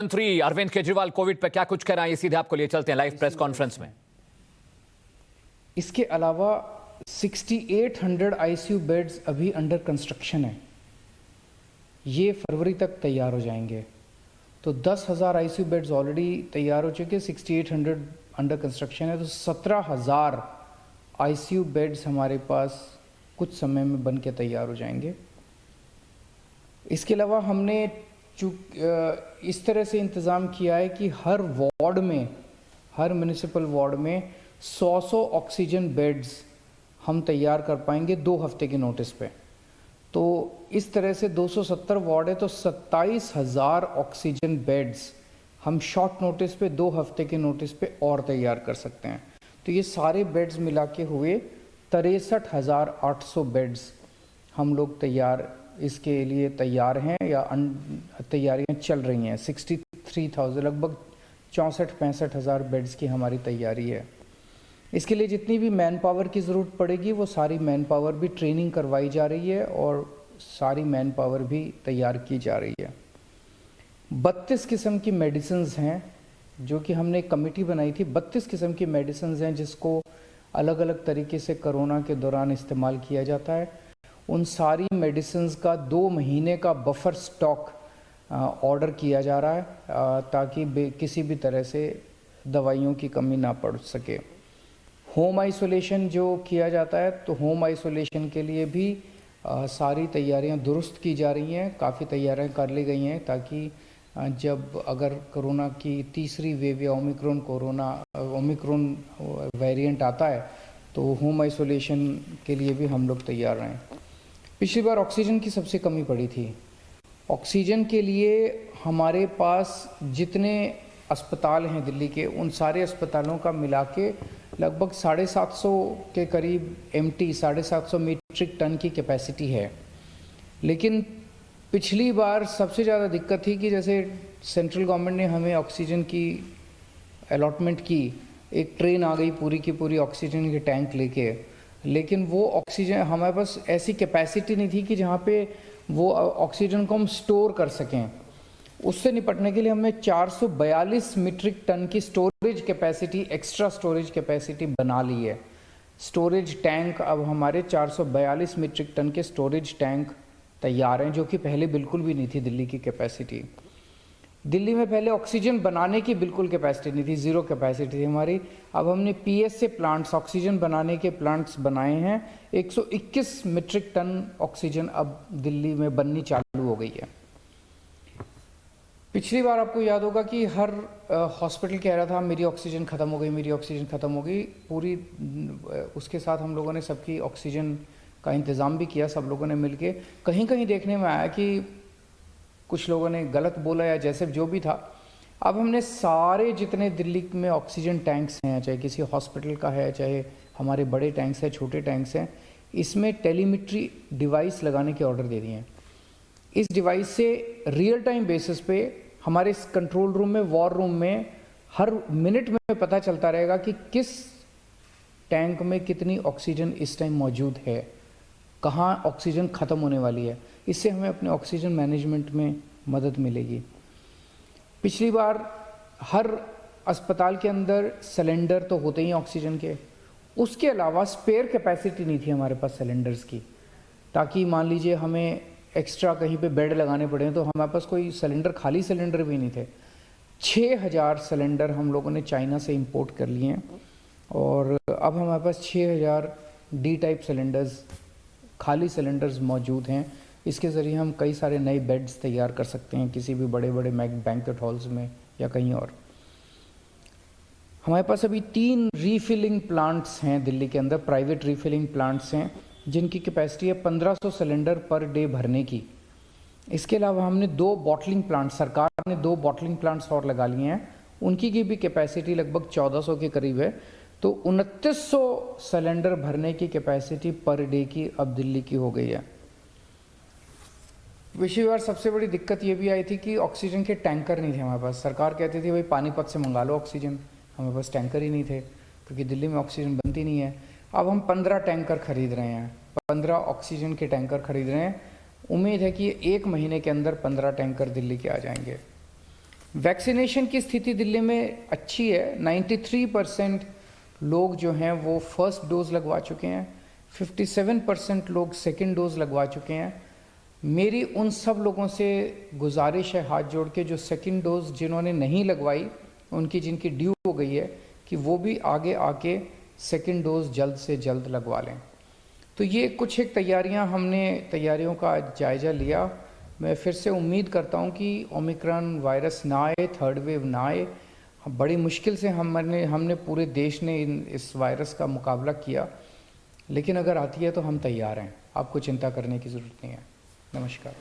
मंत्री अरविंद केजरीवाल कोविड पे क्या कुछ कह रहे हैं, ये सीधे आपको लिए चलते हैं लाइव प्रेस कॉन्फ्रेंस में। इसके अलावा 6800 आईसीयू बेड्स अभी अंडर कंस्ट्रक्शन है, ये फरवरी तक तैयार हो जाएंगे। तो 10,000 आईसीयू बेड्स ऑलरेडी तैयार हो चुके, 6800 अंडर कंस्ट्रक्शन है, तो 17,000 आईसीयू बेड्स हमारे पास कुछ समय में बन के तैयार हो जाएंगे। इसके अलावा हमने इस तरह से इंतज़ाम किया है कि हर वार्ड में, हर म्यूनिसिपल वार्ड में 100 ऑक्सीजन बेड्स हम तैयार कर पाएंगे 2 हफ्ते के नोटिस पे। तो इस तरह से 270 वार्ड है, तो 27,000 ऑक्सीजन बेड्स हम शॉर्ट नोटिस पे 2 हफ्ते के नोटिस पे और तैयार कर सकते हैं। तो ये सारे बेड्स मिला के हुए 63,800 बेड्स हम लोग इसके लिए तैयार हैं या तैयारियां चल रही हैं। 63,000 लगभग 64-65,000 बेड्स की हमारी तैयारी है। इसके लिए जितनी भी मैन पावर की ज़रूरत पड़ेगी वो सारी मैन पावर भी ट्रेनिंग करवाई जा रही है और सारी मैन पावर भी तैयार की जा रही है। 32 किस्म की मेडिसिन्स हैं जो कि हमने एक कमेटी बनाई थी। 32 किस्म की मेडिसिन्स हैं जिसको अलग अलग तरीके से कोरोना के दौरान इस्तेमाल किया जाता है। उन सारी मेडिसिन्स का 2 महीने का बफर स्टॉक ऑर्डर किया जा रहा है ताकि किसी भी तरह से दवाइयों की कमी ना पड़ सके। होम आइसोलेशन जो किया जाता है, तो होम आइसोलेशन के लिए भी सारी तैयारियां दुरुस्त की जा रही हैं, काफ़ी तैयारियां कर ली गई हैं ताकि जब अगर कोरोना की तीसरी वेव या ओमिक्रॉन वेरिएंट आता है तो होम आइसोलेशन के लिए भी हम लोग तैयार रहें। पिछली बार ऑक्सीजन की सबसे कमी पड़ी थी। ऑक्सीजन के लिए हमारे पास जितने अस्पताल हैं दिल्ली के, उन सारे अस्पतालों का मिला के लगभग 750 के करीब एमटी 750 मीट्रिक टन की कैपेसिटी है। लेकिन पिछली बार सबसे ज़्यादा दिक्कत थी कि जैसे सेंट्रल गवर्नमेंट ने हमें ऑक्सीजन की अलॉटमेंट की, एक ट्रेन आ गई पूरी की पूरी ऑक्सीजन के टैंक लेके, लेकिन वो ऑक्सीजन हमारे पास ऐसी कैपेसिटी नहीं थी कि जहाँ पे वो ऑक्सीजन को हम स्टोर कर सकें। उससे निपटने के लिए हमने 442 मीट्रिक टन की storage capacity, extra storage capacity बना ली है। स्टोरेज टैंक अब हमारे 442 मीट्रिक टन के स्टोरेज टैंक तैयार हैं, जो कि पहले बिल्कुल भी नहीं थी दिल्ली की कैपेसिटी। दिल्ली में पहले ऑक्सीजन बनाने की बिल्कुल कैपेसिटी नहीं थी, ज़ीरो कैपेसिटी थी हमारी। अब हमने पीएसए प्लांट्स, ऑक्सीजन बनाने के प्लांट्स बनाए हैं। 121 मीट्रिक टन ऑक्सीजन अब दिल्ली में बननी चालू हो गई है। पिछली बार आपको याद होगा कि हर हॉस्पिटल कह रहा था मेरी ऑक्सीजन ख़त्म हो गई, मेरी ऑक्सीजन ख़त्म हो गई। पूरी उसके साथ हम लोगों ने सबकी ऑक्सीजन का इंतज़ाम भी किया, सब लोगों ने मिलके। कहीं कहीं देखने में आया कि कुछ लोगों ने गलत बोला या जैसे जो भी था। अब हमने सारे जितने दिल्ली में ऑक्सीजन टैंक्स हैं, चाहे किसी हॉस्पिटल का है, चाहे हमारे बड़े टैंक्स हैं, छोटे टैंक्स हैं, इसमें टेलीमेट्री डिवाइस लगाने के ऑर्डर दे दिए हैं। इस डिवाइस से रियल टाइम बेसिस पे हमारे इस कंट्रोल रूम में, वॉर रूम में हर मिनट में पता चलता रहेगा कि किस टैंक में कितनी ऑक्सीजन इस टाइम मौजूद है, कहाँ ऑक्सीजन ख़त्म होने वाली है। इससे हमें अपने ऑक्सीजन मैनेजमेंट में मदद मिलेगी। पिछली बार हर अस्पताल के अंदर सिलेंडर तो होते ही ऑक्सीजन के, उसके अलावा स्पेयर कैपेसिटी नहीं थी हमारे पास सिलेंडर्स की, ताकि मान लीजिए हमें एक्स्ट्रा कहीं पे बेड लगाने पड़े तो हमारे पास कोई सिलेंडर, खाली सिलेंडर भी नहीं थे। 6,000 सिलेंडर हम लोगों ने चाइना से इंपोर्ट कर लिए हैं और अब हमारे पास 6,000 डी टाइप सिलेंडर्स, खाली सिलेंडर्स मौजूद हैं। इसके ज़रिए हम कई सारे नए बेड्स तैयार कर सकते हैं किसी भी बड़े बड़े बैंक्वेट हॉल्स में या कहीं और। हमारे पास अभी 3 रीफिलिंग प्लांट्स हैं दिल्ली के अंदर, प्राइवेट रीफिलिंग प्लांट्स हैं जिनकी कैपेसिटी है 1500 सिलेंडर पर डे भरने की। इसके अलावा हमने 2 बॉटलिंग प्लांट, सरकार ने 2 बॉटलिंग प्लांट्स और लगा लिए हैं, उनकी की भी कैपेसिटी लगभग 1400 के करीब है। तो 2900 सिलेंडर भरने की कैपेसिटी पर डे की अब दिल्ली की हो गई है। पिछली बार सबसे बड़ी दिक्कत ये भी आई थी कि ऑक्सीजन के टैंकर नहीं थे हमारे पास। सरकार कहती थी भाई पानीपत से मंगा लो ऑक्सीजन, हमारे पास टैंकर ही नहीं थे क्योंकि दिल्ली में ऑक्सीजन बनती नहीं है। अब हम 15 टैंकर खरीद रहे हैं, 15 ऑक्सीजन के टैंकर खरीद रहे हैं। उम्मीद है कि 1 महीने के अंदर 15 टैंकर दिल्ली के आ जाएंगे। वैक्सीनेशन की स्थिति दिल्ली में अच्छी है। 93% लोग जो हैं वो फर्स्ट डोज लगवा चुके हैं, 57% लोग सेकंड डोज लगवा चुके हैं। मेरी उन सब लोगों से गुजारिश है हाथ जोड़ के, जो सेकंड डोज जिन्होंने नहीं लगवाई, उनकी जिनकी ड्यू हो गई है, कि वो भी आगे आके सेकंड डोज जल्द से जल्द लगवा लें। तो ये कुछ एक तैयारियों का जायज़ा लिया। मैं फिर से उम्मीद करता हूँ कि ओमिक्रॉन वायरस ना आए, थर्ड वेव ना आए। बड़ी मुश्किल से हमने पूरे देश ने इस वायरस का मुकाबला किया, लेकिन अगर आती है तो हम तैयार हैं। आपको चिंता करने की ज़रूरत नहीं है। नमस्कार।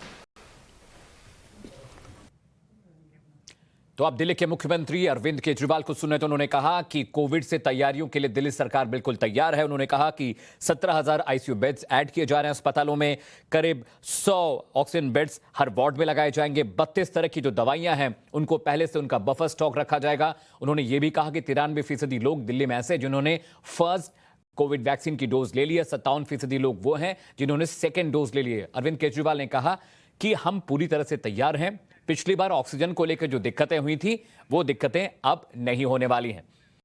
तो आप दिल्ली के मुख्यमंत्री अरविंद केजरीवाल को सुने तो उन्होंने कहा कि कोविड से तैयारियों के लिए दिल्ली सरकार बिल्कुल तैयार है। उन्होंने कहा कि 17,000 आईसीयू बेड्स ऐड किए जा रहे हैं अस्पतालों में, करीब 100 ऑक्सीजन बेड्स हर वार्ड में लगाए जाएंगे, 32 तरह की जो दवाइयां हैं उनको पहले से उनका बफर स्टॉक रखा जाएगा। उन्होंने ये भी कहा कि 93% लोग दिल्ली में ऐसे जिन्होंने फर्स्ट कोविड वैक्सीन की डोज ले ली है, 57% लोग वो हैं जिन्होंने सेकेंड डोज ले ली है। अरविंद केजरीवाल ने कहा कि हम पूरी तरह से तैयार हैं। पिछली बार ऑक्सीजन को लेकर जो दिक्कतें हुई थी वो दिक्कतें अब नहीं होने वाली हैं।